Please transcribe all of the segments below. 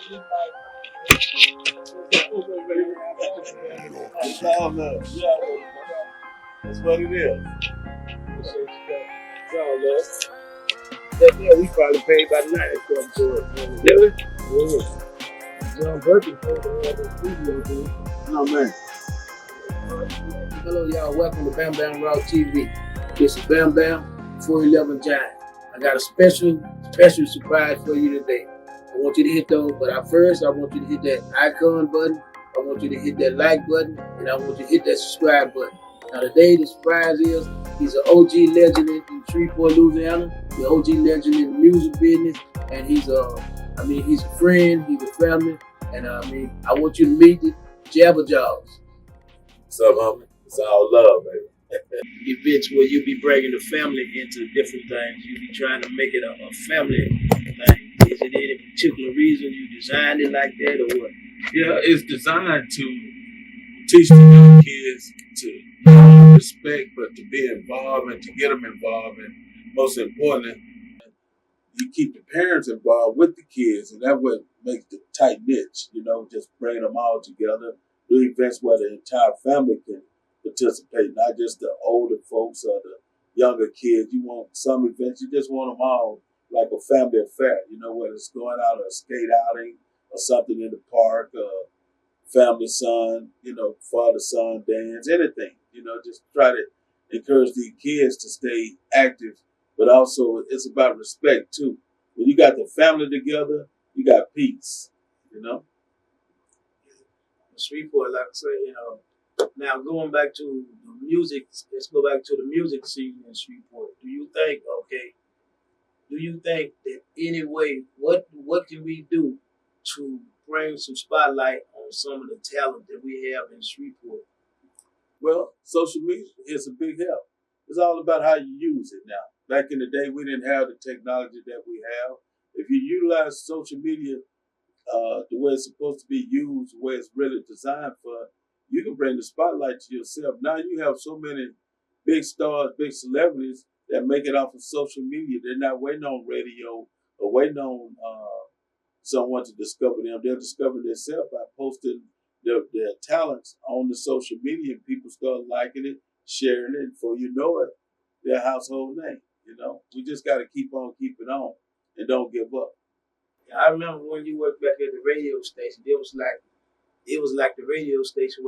It's all love. Yeah, that's what it is. It's all love. Yeah, we probably paid by the night or something for it. Really? Yeah. John Burton told me all the studio, dude. Oh, man. Hello, y'all. Welcome to Bam Bam Raw TV. This is Bam Bam 411 Giant. I got a special surprise for you today. I want you to hit those, but first I want you to hit that icon button. I want you to hit that like button, and I want you to hit that subscribe button. Now today the surprise is he's an OG legend in Shreveport, Louisiana. The OG legend in the music business, and he's a friend, he's a family, and I want you to meet the Jabbo Jaws. What's up, homie? It's all love, baby. Events where you be bringing the family into different things. You be trying to make it a family thing. Is it any particular reason you designed it like that or what? Yeah, it's designed to teach the young kids to respect, but to be involved and to get them involved. And most importantly, you keep the parents involved with the kids, and that's what makes the tight knit, just bringing them all together, do events where the entire family can participate, not just the older folks or the younger kids. You want some events, you just want them all like a family affair, whether it's going out on a skate outing or something in the park, family son, father son dance, anything, just try to encourage these kids to stay active, but also it's about respect too. When you got the family together, you got peace, Shreveport, like I say, now going back to the music, let's go back to the music scene in Shreveport. Do you think that anyway, what can we do to bring some spotlight on some of the talent that we have in Shreveport? Well, social media is a big help. It's all about how you use it now. Back in the day, we didn't have the technology that we have. If you utilize social media the way it's supposed to be used, the way it's really designed for, you can bring the spotlight to yourself. Now you have so many big stars, big celebrities that make it off of social media. They're not waiting on radio or waiting on someone to discover them. They'll discover themselves by posting their talents on the social media, and people start liking it, sharing it, and before you know it, they're a household name. We just got to keep on keeping on and don't give up. I remember when you worked back at the radio station, it was like the radio station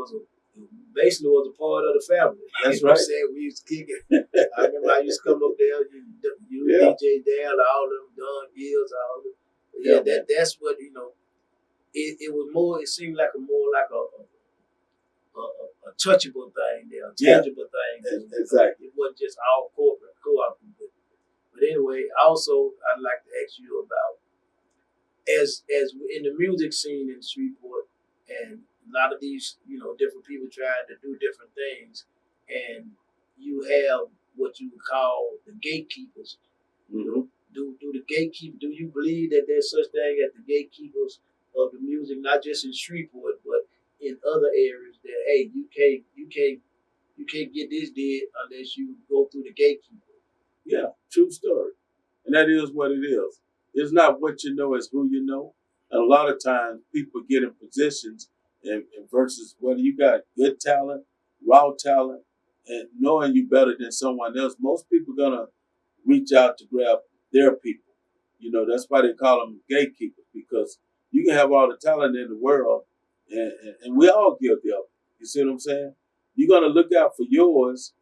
basically was a part of the family. That's right. We used to kick it. I remember I used to come up there, you yeah. DJ Dale, all them Don Gills, all them. Yeah, that's what It was more. It seemed like a touchable thing, a tangible thing. Exactly. It wasn't just all corporate co-operative. But anyway, also I'd like to ask you about as in the music scene in Shreveport, and a lot of these different people trying to do different things, and you have what you would call the gatekeepers. Mm-hmm. Do the gatekeepers? Do you believe that there's such thing as the gatekeepers of the music, not just in Shreveport, but in other areas? That hey, you can't get this did unless you go through the gatekeeper. Yeah, true story, and that is what it is. It's not what you know, it's who you know. And a lot of times people get in positions and versus whether you got good talent, raw talent, and knowing you better than someone else, most people are gonna reach out to grab their people. That's why they call them gatekeepers, because you can have all the talent in the world, and we're all guilty of it. You see what I'm saying? You're gonna look out for yours,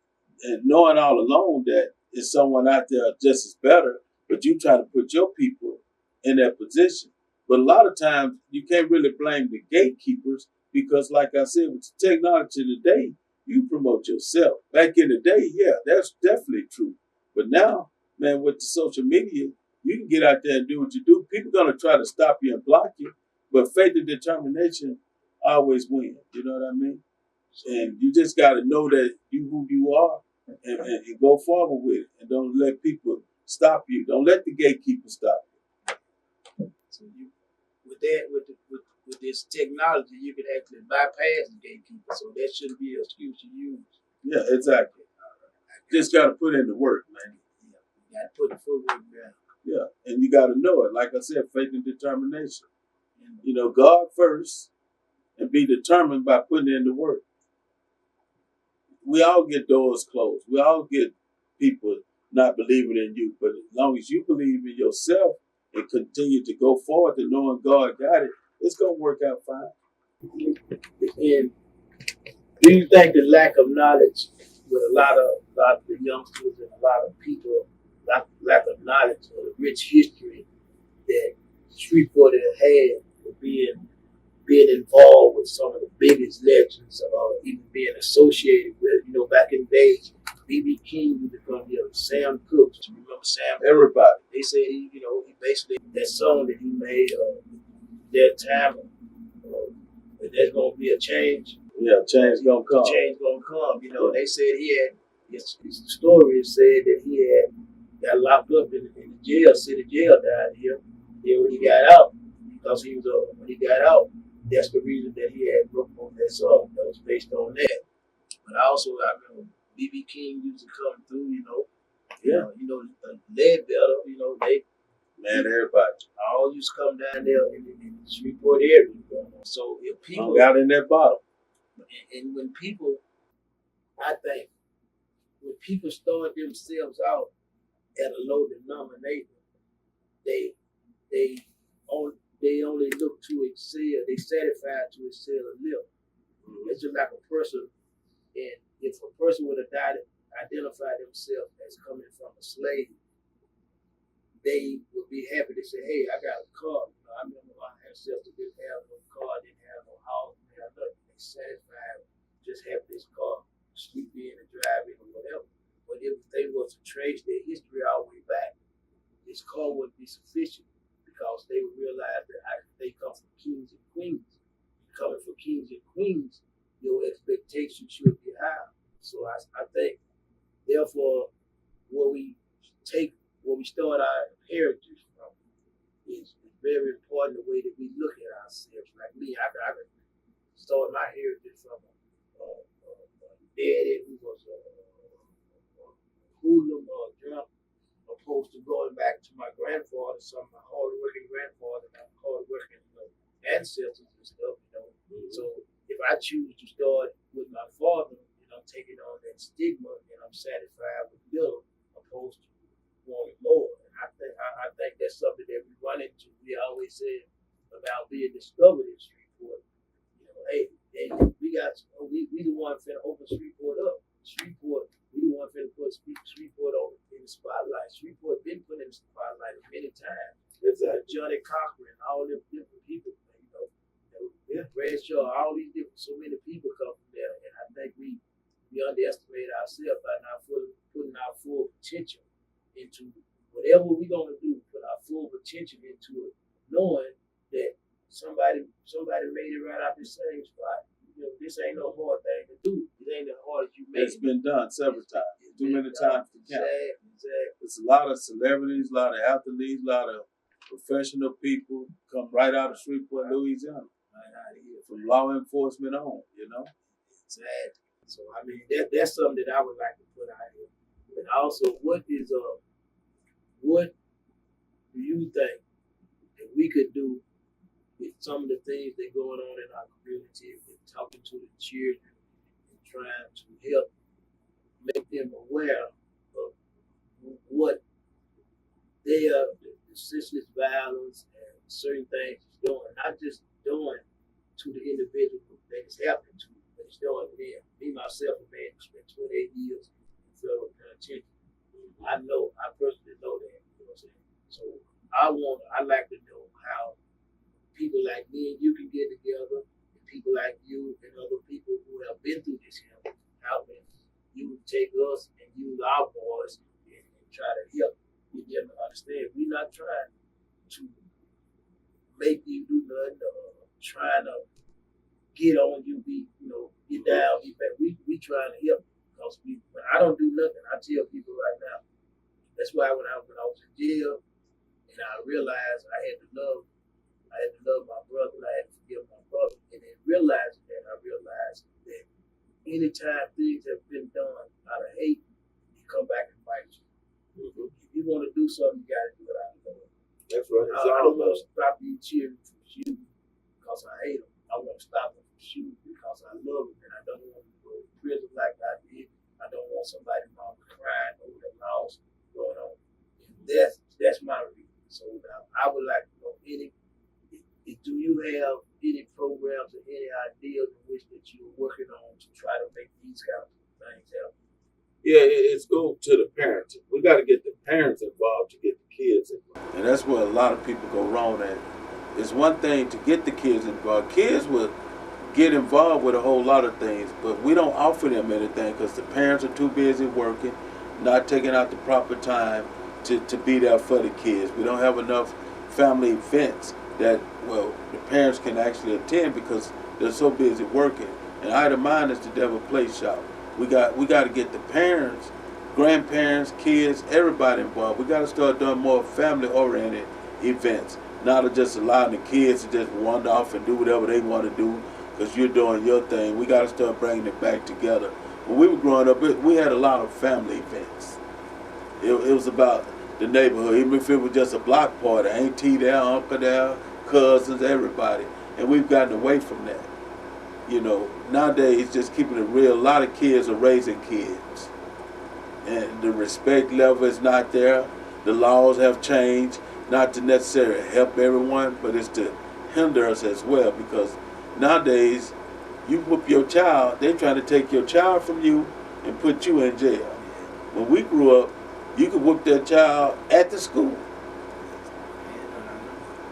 and knowing all along that there's someone out there just as better, but you try to put your people in that position. But a lot of times you can't really blame the gatekeepers, because like I said, with the technology today, you promote yourself. Back in the day, yeah, that's definitely true. But now, man, with the social media, you can get out there and do what you do. People are going to try to stop you and block you, but faith and determination always win. You know what I mean? And you just got to know that you who you are, and go forward with it, and don't let people stop you. Don't let the gatekeeper stop you. So with this technology, you can actually bypass the gatekeeper. So that shouldn't be an excuse to use. Yeah, exactly. Just got to put in the work, man. Yeah, you got to put the footwork down. Yeah, and you got to know it. Like I said, faith and determination. God first, and be determined by putting in the work. We all get doors closed. We all get people not believing in you. But as long as you believe in yourself and continue to go forward to knowing God got it, it's going to work out fine. And do you think the lack of knowledge with a lot of the youngsters and a lot of people, lack of knowledge of the rich history that Shreveport has had for being involved with some of the biggest legends, or even being associated with, back in the days, B.B. King used to come here, Sam Cooke, you remember Sam? Everybody. They said he basically, that song that he made, that time, there's going to be a change. Yeah, change gonna come. Change gonna come. They said he had, his story said that he had got locked up in the jail, city jail down here. Then when he got out, because when he got out, that's the reason that he had wrote on that song. That was based on that. But also, I remember B.B. King used to come through, Ledbetter, Everybody. all used to come down there in the Shreveport area. So if people got in that bottle. And when people, I think, when people start themselves out at a low denominator, they only look to excel. They satisfied to excel a little. It's just like a person, and if a person would have identify themselves as coming from a slave, they would be happy to say, "Hey, I got a car. I remember my ancestors didn't have no car, didn't have no house, didn't have nothing. They satisfied just have this car, sleep in and drive in or whatever. But if they was to trace their history all the way back, this car wouldn't be sufficient, because they would realize that they come from kings and queens. Coming from kings and queens, your expectations should be high. So I think, therefore, where we start our heritage from is very important, the way that we look at ourselves. Like me, I start my heritage from a daddy who was a hoodlum or a drunk, opposed to going back to my grandfather, some of my hard-working grandfather, my hard-working ancestors and stuff. So if I choose to start with my father, and I'm taking on that stigma, and I'm satisfied with little, opposed to wanting more. And I think that's something that we run into. We always say about being discovered in Shreveport. Hey, we the one finna open Shreveport up. Shreveport, we the one finna put Shreveport in the spotlight. Shreveport been put in the spotlight many times. There's Johnny Cochran, all them different people, Bradshaw, all these different, so many people come from there, and I think we underestimate ourselves by not putting our full potential into whatever we're gonna do. Put our full potential into it, knowing that somebody made it right out the same spot. This ain't no hard thing to do. It ain't as hard as you make it. It's been done several times. Too many times to count. Exactly. It's a lot of celebrities, a lot of athletes, a lot of professional people come right out of Shreveport, Louisiana. Right out of here. From law enforcement on, Exactly. So I mean, that's something that I would like to put out here. And also, what do you think that we could do with some of the things that are going on in our community, with talking to the children and trying to help make them aware of what they are, the senseless violence and certain things is doing, not just doing to the individual that it's happening to, but it's doing to them. Me, myself, a man who spent 28 years in federal penitentiary. I personally know that, you know what I'm saying? So I like to know how people like me and you can get together, and people like you and other people who have been through this here, how can you take us and use our voice and try to help get them to understand. We're not trying to make you do nothing, trying to get on you, get down, get back. We trying to help, because when I don't do nothing, I tell people right now. That's why when I was in jail, and I realized I had to love my brother, and I had to forgive my brother, and then realizing that, I realized that anytime things have been done out of hate, they come back and bite you. Mm-hmm. If you want to do something, you got to do it out of love. That's right. I don't want to stop you cheering for you because I hate them. I want to stop them from shooting because I love them, and I don't want them to go to prison like I did. I don't want somebody mom crying over the loss going on. And that's my reason. So I would like to know do you have any programs or any ideas in which that you're working on to try to make these kind of things happen? Yeah, it's go to the parents. We got to get the parents involved to get the kids involved. And that's where a lot of people go wrong at. It's one thing to get the kids involved. Kids will get involved with a whole lot of things, but we don't offer them anything because the parents are too busy working, not taking out the proper time to be there for the kids. We don't have enough family events that, well, the parents can actually attend because they're so busy working. And item mine is the Devil Play Shop. We got to get the parents, grandparents, kids, everybody involved. We got to start doing more family-oriented events, not to just allowing the kids to just wander off and do whatever they want to do because you're doing your thing. We got to start bringing it back together. When we were growing up, we had a lot of family events. It was about the neighborhood, even if it was just a block party, auntie there, uncle there, cousins, everybody. And we've gotten away from that. You know, nowadays, just keeping it real, a lot of kids are raising kids. And the respect level is not there. The laws have changed, not to necessarily help everyone, but it's to hinder us as well. Because nowadays, you whoop your child, they're trying to take your child from you and put you in jail. When we grew up, you could whoop that child at the school.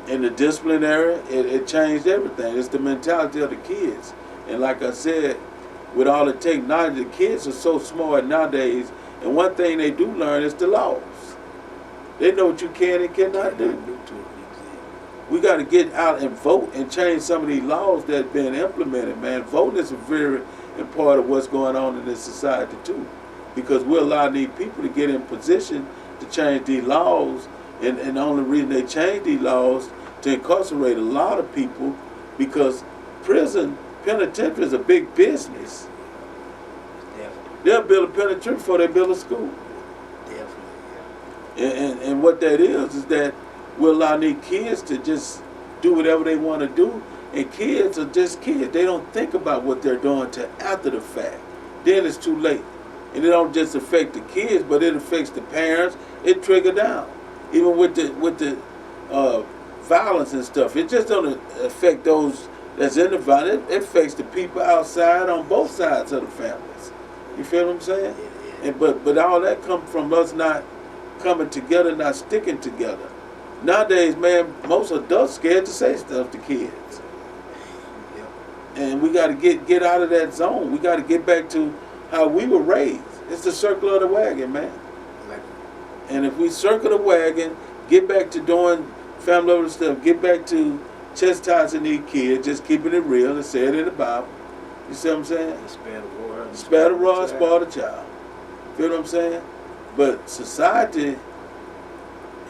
In the disciplinary, it changed everything. It's the mentality of the kids. And like I said, with all the technology, the kids are so smart nowadays, and one thing they do learn is the laws. They know what you can and cannot do. We got to get out and vote and change some of these laws that have been implemented, man. Voting is a very important part of what's going on in this society, too. Because we're allowing these people to get in position to change these laws, and the only reason they change these laws to incarcerate a lot of people, because penitentiary is a big business. They'll build a penitentiary before they build a school. Definitely, yeah. And what that is that we're allowing these kids to just do whatever they want to do, and kids are just kids. They don't think about what they're doing till after the fact. Then it's too late. And it don't just affect the kids, but it affects the parents. It trigger down. Even with the violence and stuff, it just don't affect those that's in the violence. It affects the people outside on both sides of the families. You feel what I'm saying? And but all that comes from us not coming together, not sticking together. Nowadays, man, most adults scared to say stuff to kids. And we got to get out of that zone. We got to get back to how we were raised. It's the circle of the wagon, man. And if we circle the wagon, get back to doing family over stuff, get back to chastising these kids, just keeping it real and saying it in the Bible. You see what I'm saying? Spare the rod, spoil the child. Feel what I'm saying? But society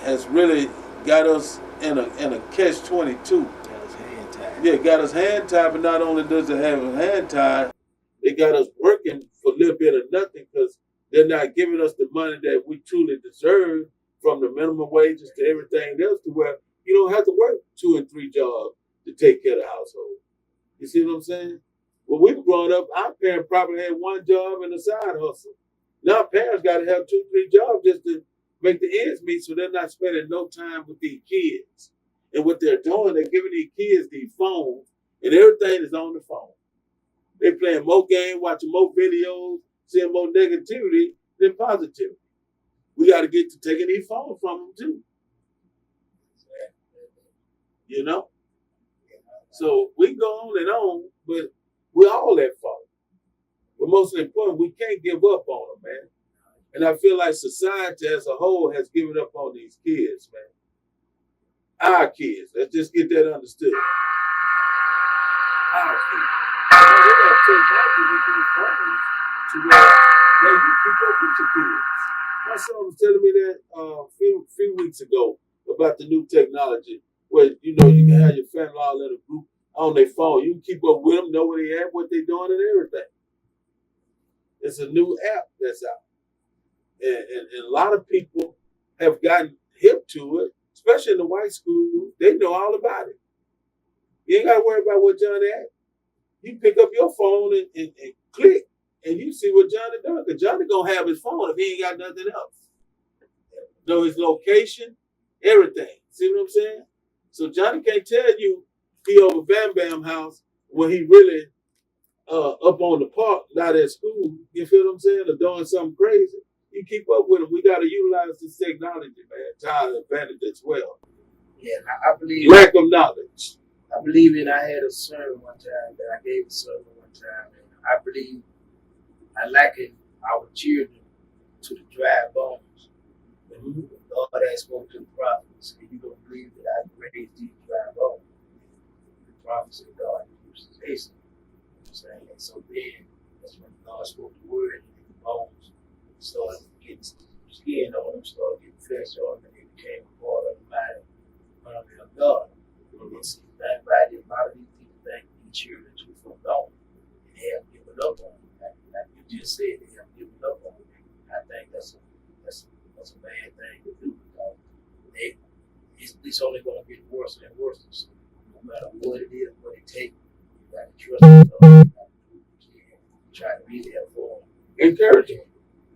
has really got us in a catch-22. Got us hand tied. Yeah, got us hand tied, but not only does it have us hand tied, they got us working for a little bit of nothing because they're not giving us the money that we truly deserve, from the minimum wages to everything else, to where you don't have to work 2 and 3 jobs to take care of the household. You see what I'm saying? When we were growing up, our parents probably had 1 job and a side hustle. Now parents got to have 2, 3 jobs just to make the ends meet, so they're not spending no time with these kids. And what they're doing, they're giving these kids these phones, and everything is on the phone. They're playing more games, watching more videos, seeing more negativity than positivity. We got to get to taking these phones from them too. You know? So we can go on, but we're all at fault. But most important, we can't give up on them, man. And I feel like society as a whole has given up on these kids, man. Our kids. Let's just get that understood. Our kids. We got to take back with these phones to where you keep up with your kids. My son was telling me that a few weeks ago about the new technology where, you know, you can have your family all in a group on their phone. You can keep up with them, know where they at, what they're doing, and everything. It's a new app that's out. And a lot of people have gotten hip to it, especially in the white schools. They know all about it. You ain't gotta worry about what Johnny at. You pick up your phone and click, and you see what Johnny does. Because Johnny gonna have his phone if he ain't got nothing else. Know his location, everything. See what I'm saying? So Johnny can't tell you he over Bam Bam house when he really up on the park, not at school. You feel what I'm saying? Or doing something crazy. You keep up with him. We got to utilize this technology, man, to our advantage as well. Yeah, I believe lack of knowledge. I believe in. I had a sermon one time that I gave a sermon one time, and I believe I liken our children to the dry bones. When God had spoken to the prophets, and you don't believe that I raised these dry bones. The prophets of God used to say so. Saying, and so then that's when God spoke the word, and the bones started getting skin on them, started getting flesh on them, and they became a part of the body of God. And see, that body, a lot of these people think these children too from God, and they have given up on them. Like you just said, they have given up on them. I think that's a bad thing to do, because it's only going to get worse and worse. So no matter what it is, what it takes, you got to trust God. Try to be there for them. Encourage them.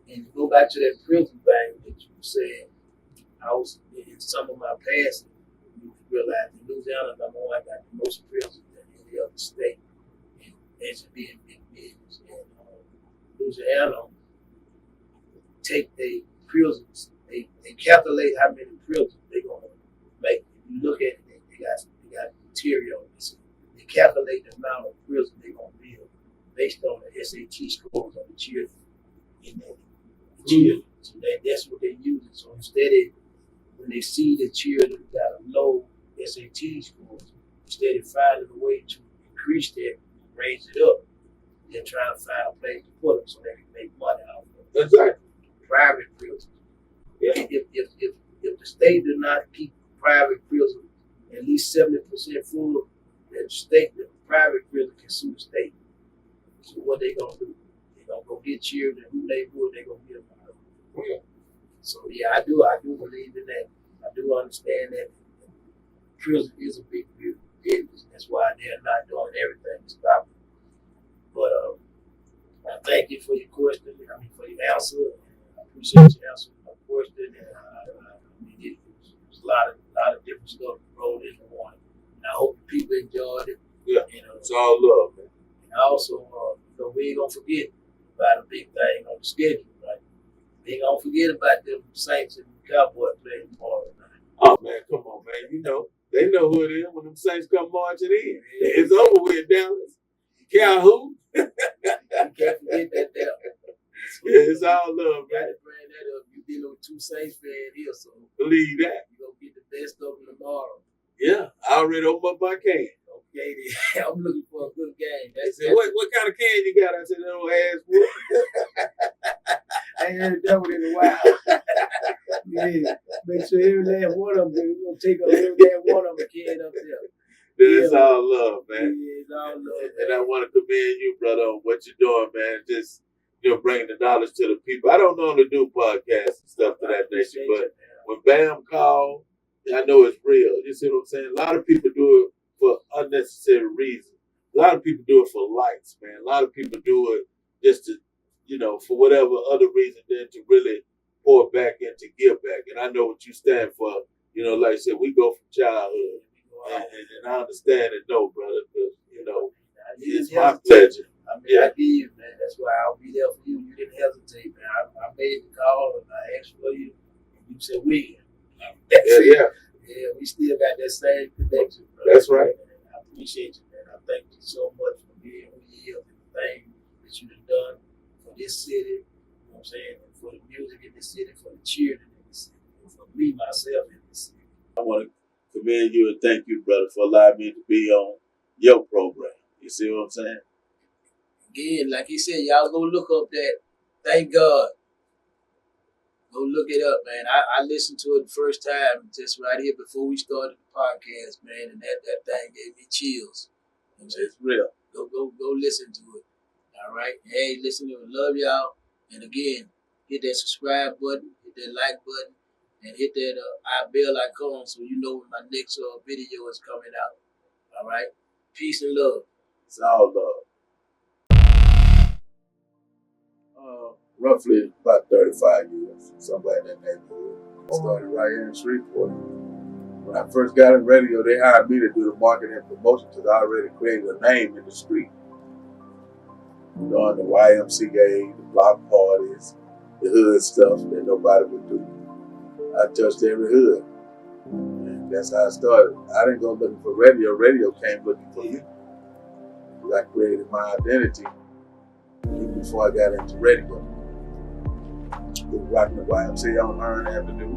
And to go back to that prison thing that you said, I was in some of my past, you realize in Louisiana, number one, got the most prisons than any other state. And that should be in big business. And Louisiana take their prisons, they calculate how many prisons they're gonna make. If you look at it, they got material. They calculate the amount of prisons they're gonna build based on the SAT scores of the children in that children. So that's what they're using. So instead of, when they see the children got a low SAT scores, instead of finding a way to increase that, raise it up, they're trying to find a place to put them so they can make money out of them. Exactly. Private prisons. Yeah. If the state does not keep private prisons at least 70% full, then the private prison can sue the state. So what they gonna do? They gonna go get children who neighborhood they gonna get them out of. Yeah. So yeah, I do believe in that. I do understand that prison is a big business. That's why they're not doing everything to stop it. But I thank you for your question. I mean, for your answer. I appreciate you answering my question. And it was a lot of different stuff rolled into one. And I hope people enjoyed it. Yeah, it's all love, man. And also, we ain't gonna forget about a big thing on the schedule, right? We ain't gonna forget about them Saints and Cowboys playing tomorrow night. Oh man, come on, man. You know, they know who it is when them Saints come marching in. Yeah. It's over with, Dallas. Count who? You can't forget that there. Yeah, it's all love, man. Gotta bring that up. You dealing with two Saints fans here, so believe that. You gonna get the best of them tomorrow. Yeah, I already opened up my can. Okay, then. I'm looking for a good game. What kind of can you got? I said, that old ass wood. I ain't heard that one in a while. Yeah, make sure every last one of them, we're going to take every last one of them can up there. It's all love, man. Yeah, it's all love. And I want to commend you, brother, on what you're doing, man. Just, bringing the knowledge to the people. I don't normally do podcasts and stuff to that nature, but when Bam called, I know it's real. You see what I'm saying? A lot of people do it for unnecessary reasons. A lot of people do it for likes, man. A lot of people do it just to, for whatever other reason than to really pour back and to give back. And I know what you stand for. Like I said, we go from childhood. And I understand and know, brother, because, it's my pleasure. I mean, I give, man. That's why I'll be there for you. You didn't hesitate, man. I made the call and I asked for you. And you said, we. Yeah, we still got that same connection, brother. That's right. And I appreciate you, man. I thank you so much for being who you are and the thing that you've done for this city, you know what I'm saying, and for the music in this city, for the children in this city, and for me, myself in this city. I want to commend you and thank you, brother, for allowing me to be on your program. You see what I'm saying? Again, like he said, y'all go look up that. Thank God. Go look it up, man. I listened to it the first time just right here before we started the podcast, man, and that thing gave me chills. You know what I'm saying? It's real. Go listen to it. All right? Hey, listen to it. Love y'all. And again, hit that subscribe button, hit that like button, and hit that bell icon so you know when my next video is coming out. All right? Peace and love. It's all love. Roughly about 35 years, somewhere in that neighborhood. I started right here in Shreveport. When I first got in radio, they hired me to do the marketing and promotion because I already created a name in the street. Doing the YMCA, the block parties, the hood stuff that nobody would do. I touched every hood. And that's how I started. I didn't go looking for radio. Radio came looking for me. I created my identity even before I got into radio. We were rocking the YMCA on Hearn Avenue,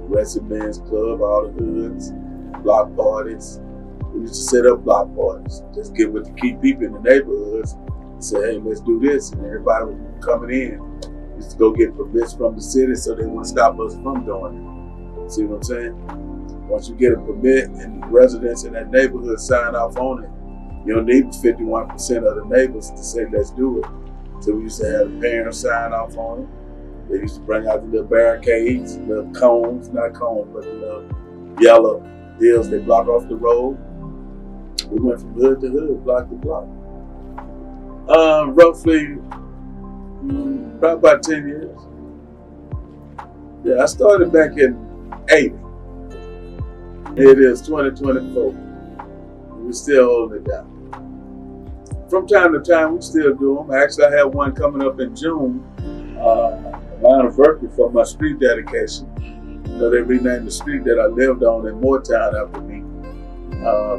Rested Men's Club, all the hoods, block parties. We used to set up block parties, just get with the key people in the neighborhoods and say, hey, let's do this. And everybody was coming in. We used to go get permits from the city so they wouldn't stop us from doing it. See what I'm saying? Once you get a permit and the residents in that neighborhood sign off on it, you don't need 51% of the neighbors to say, let's do it. So we used to have the parents sign off on it. They used to bring out the little barricades, little cones, not cones, but the little yellow deals that block off the road. We went from hood to hood, block to block. Roughly, probably about 10 years. Yeah, I started back in 80. It is 2024. We're still holding it down. From time to time, we still do them. Actually, I have one coming up in June. My anniversary for my street dedication. You know, they renamed the street that I lived on in Moortown after me.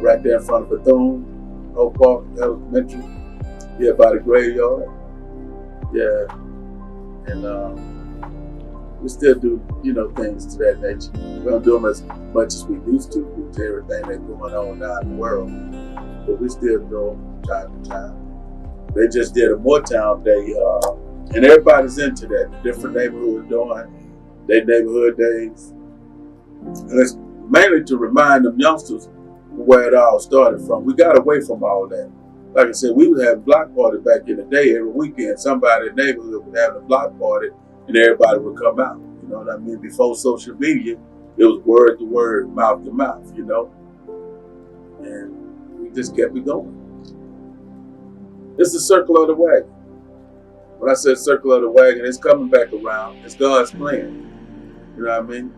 Right there in front of Bethune, Oak Park Elementary. Yeah, by the graveyard. Yeah. And we still do, you know, things to that nature. We don't do them as much as we used to with everything that's going on now in the world. But we still do them from time to time. They just did a Moortown Day. And everybody's into that. Different neighborhoods doing their neighborhood days. And it's mainly to remind them youngsters where it all started from. We got away from all that. Like I said, we would have block party back in the day. Every weekend, somebody in the neighborhood would have a block party and everybody would come out. You know what I mean? Before social media, it was word to word, mouth to mouth, you know? And we just kept it going. It's the circle of the wagon. When I said circle of the wagon, it's coming back around. It's God's plan. You know what I mean?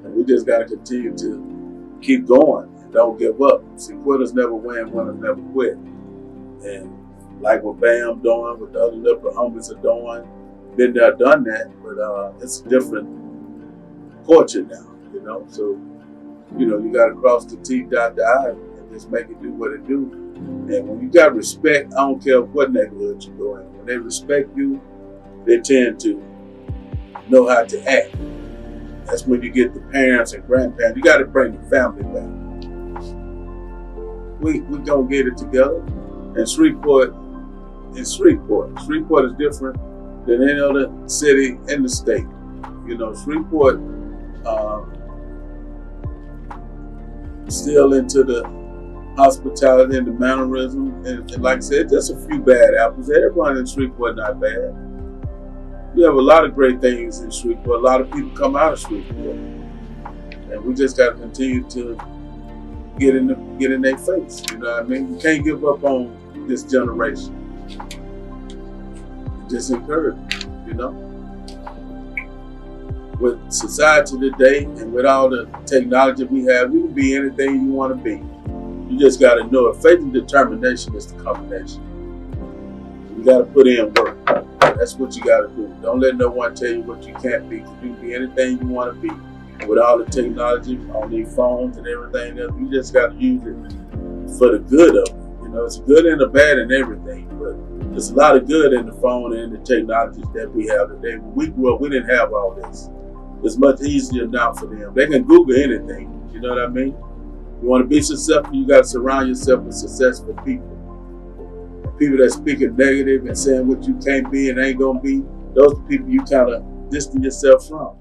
And we just got to continue to keep going and don't give up. See, quitters never win, winners never quit. And like what Bam doing, what the other liberal homies are doing, been there, done that, but it's a different culture now, you know? So, you know, you got to cross the T, dot the I, and just make it do what it do. And when you got respect, I don't care what neighborhood you go in. When they respect you, they tend to know how to act. That's when you get the parents and grandparents. You got to bring the family back. We gonna get it together. And Shreveport is Shreveport. Shreveport is different than any other city in the state. You know, Shreveport still into the hospitality and the mannerism, and like I said, just a few bad apples. Everyone in Shreveport not bad. We have a lot of great things in Shreveport. A lot of people come out of Shreveport, and we just got to continue to get in their face. You know what I mean? We can't give up on this generation. Just encourage them, you know. With society today and with all the technology we have, you can be anything you want to be. You just got to know it. Faith and determination is the combination. You got to put in work. That's what you got to do. Don't let no one tell you what you can't be. You can be anything you want to be. With all the technology on these phones and everything else, you just got to use it for the good of it. You know, it's good and the bad and everything, but there's a lot of good in the phone and the technologies that we have today. When we grew up, we didn't have all this. It's much easier now for them. They can Google anything. You know what I mean? You want to be successful, you got to surround yourself with successful people. People that speaking negative and saying what you can't be and ain't going to be, those are the people you kind of distance yourself from.